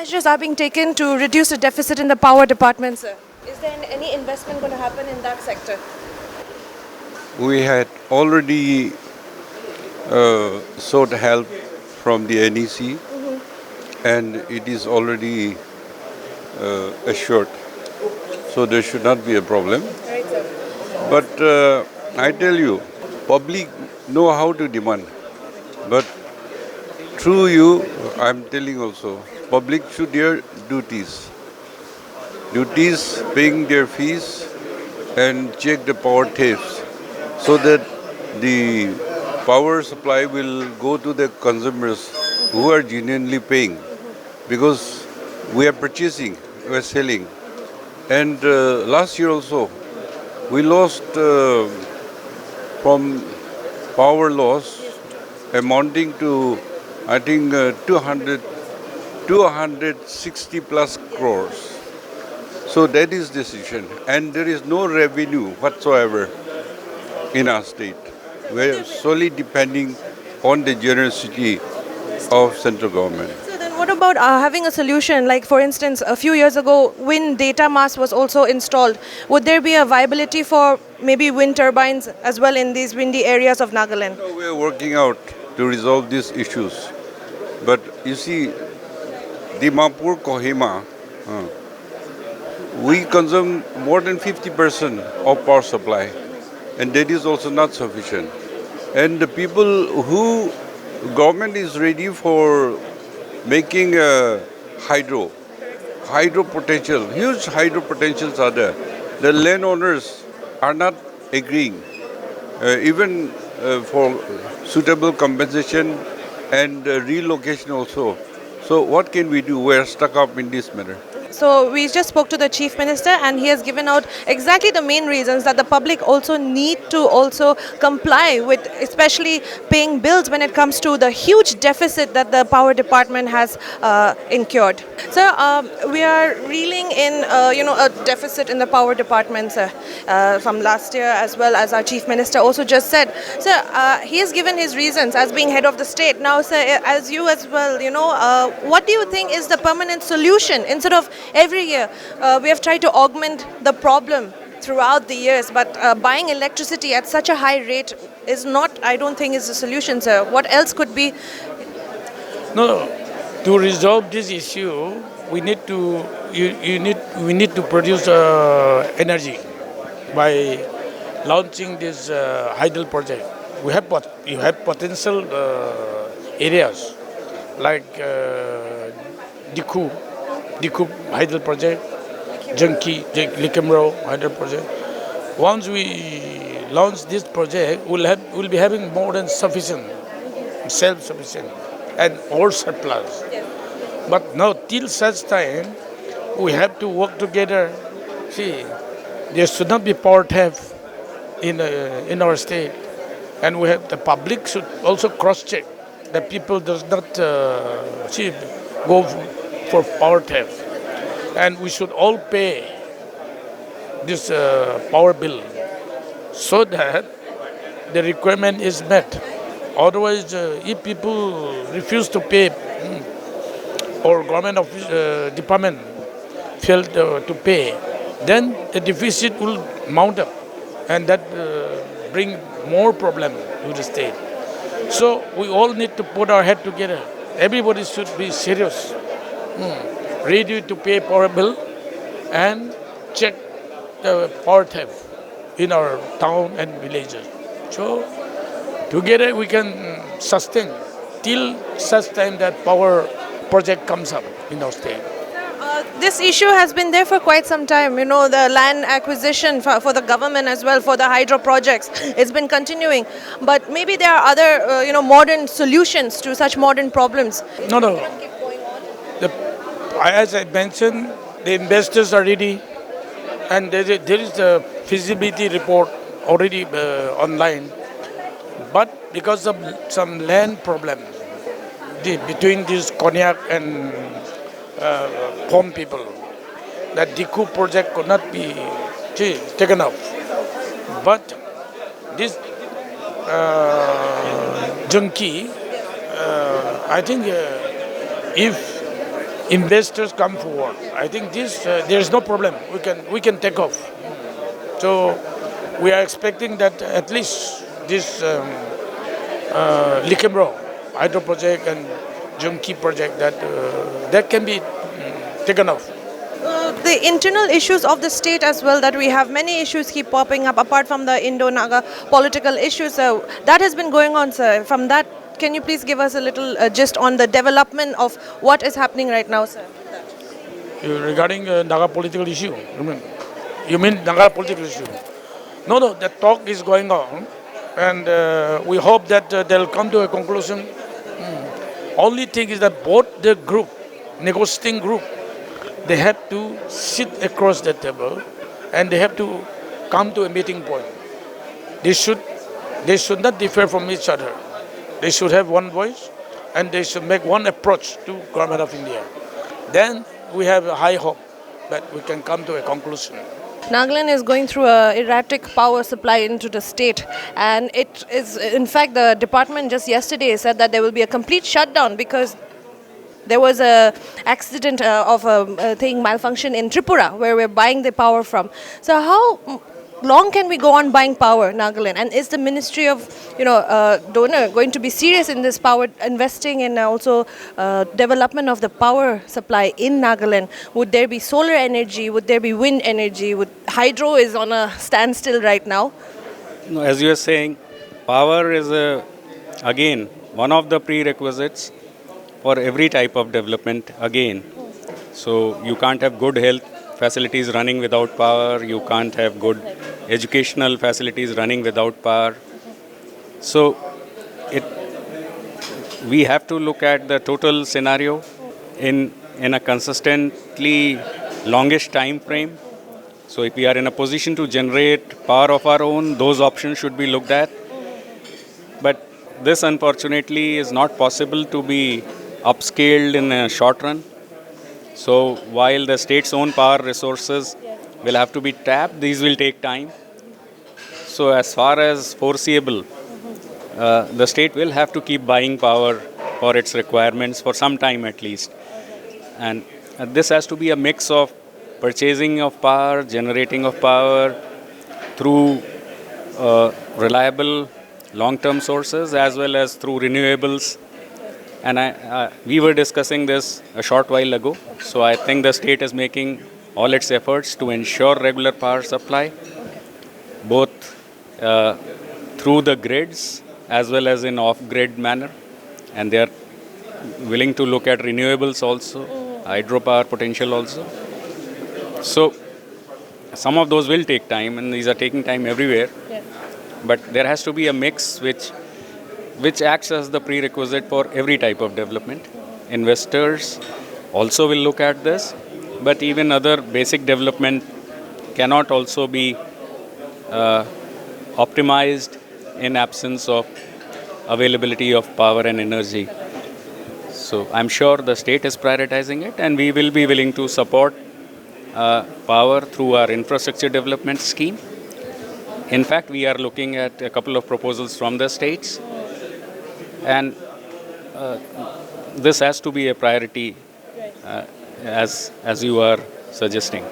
measures are being taken to reduce the deficit in the power department, sir? Is there any investment going to happen in that sector? We had already sought help from the NEC, and it is already assured. So there should not be a problem. Right, sir. But I tell you, public know how to demand. But through you, I'm telling also, public should their duties. Duties, paying their fees, and check the power thefts, so that the power supply will go to the consumers who are genuinely paying, because we are purchasing, we are selling. And last year also, we lost from power loss amounting to, I think, 260 plus crores. So that is the decision. And there is no revenue whatsoever in our state. We are solely depending on the generosity of central government. So then what about having a solution? Like for instance, a few years ago, wind data mast was also installed. Would there be a viability for maybe wind turbines as well in these windy areas of Nagaland? So we are working out to resolve these issues. But you see, Dimapur, Kohima, we consume more than 50% of power supply, and that is also not sufficient. And the people who government is ready for making hydro potential, huge hydro potentials are there. The landowners are not agreeing, even for suitable compensation and relocation also. So what can we do? We are stuck up in this matter. So we just spoke to the Chief Minister and he has given out exactly the main reasons that the public also need to also comply with, especially paying bills when it comes to the huge deficit that the power department has incurred. So we are reeling in, a deficit in the power department, sir, from last year, as well as our Chief Minister also just said. So he has given his reasons as being head of the state. Now, sir, as you as well, what do you think is the permanent solution instead of every year? We have tried to augment the problem throughout the years, but buying electricity at such a high rate is not, I don't think, is the solution, sir. What else could be? No, to resolve this issue, we need to we need to produce energy by launching this hydel project. You have potential areas like Diku hydel project, Likimro hydel project. Once we launch this project, we'll be having more than sufficient, self-sufficient, and all surplus. But now, till such time, we have to work together. See, there should not be power theft in our state, and the public should also cross-check that people does not go for power theft, and we should all pay this power bill so that the requirement is met. Otherwise, if people refuse to pay, or government department fail to pay, then the deficit will mount up, and that bring more problem to the state. So we all need to put our head together. Everybody should be serious, ready to pay power bill and check the power theft in our town and villages. So together we can sustain till such time that power project comes up in our state. This issue has been there for quite some time. The land acquisition for the government as well for the hydro projects, it's been continuing. But maybe there are other, modern solutions to such modern problems. No. As I mentioned, the investors are ready, and there is a feasibility report already online. But because of some land problem between this Konyak and Pom people, that Diku project could not be taken up. But this Junki, I think if investors come forward. I think this there is no problem. We can take off. So we are expecting that at least this Likemro hydro project and Jumki project that can be taken off. The internal issues of the state as well, that we have many issues keep popping up apart from the Indo-Naga political issues. So that has been going on, sir. From that, can you please give us a little gist on the development of what is happening right now, sir? Regarding Naga political issue, you mean Naga political issue? No, the talk is going on, and we hope that they'll come to a conclusion. Only thing is that both the group, negotiating group, they have to sit across the table, and they have to come to a meeting point. They should not differ from each other. They should have one voice, and they should make one approach to government of India. Then we have a high hope that we can come to a conclusion. Nagaland is going through a erratic power supply into the state, and it is, in fact, the department just yesterday said that there will be a complete shutdown because there was a accident of a thing malfunction in Tripura where we're buying the power from. So how long can we go on buying power, Nagaland? And is the Ministry of Donor going to be serious in this power, investing in also development of the power supply in Nagaland? Would there be solar energy? Would there be wind energy? Hydro is on a standstill right now. No, as you are saying, power is again one of the prerequisites for every type of development again. So you can't have good health facilities running without power, you can't have good educational facilities running without power. So we have to look at the total scenario in a consistently longish time frame. So if we are in a position to generate power of our own, those options should be looked at. But this unfortunately is not possible to be upscaled in a short run. So while the state's own power resources will have to be tapped, these will take time. So as far as foreseeable, the state will have to keep buying power for its requirements for some time at least. And this has to be a mix of purchasing of power, generating of power through reliable long-term sources as well as through renewables. And we were discussing this a short while ago. So I think the state is making all its efforts to ensure regular power supply, both through the grids as well as in off-grid manner. And they are willing to look at renewables also, hydropower potential also. So some of those will take time, and these are taking time everywhere. Yes. But there has to be a mix which acts as the prerequisite for every type of development. Investors also will look at this, but even other basic development cannot also be optimized in absence of availability of power and energy. So I'm sure the state is prioritizing it, and we will be willing to support power through our infrastructure development scheme. In fact, we are looking at a couple of proposals from the states, and this has to be a priority as you are suggesting.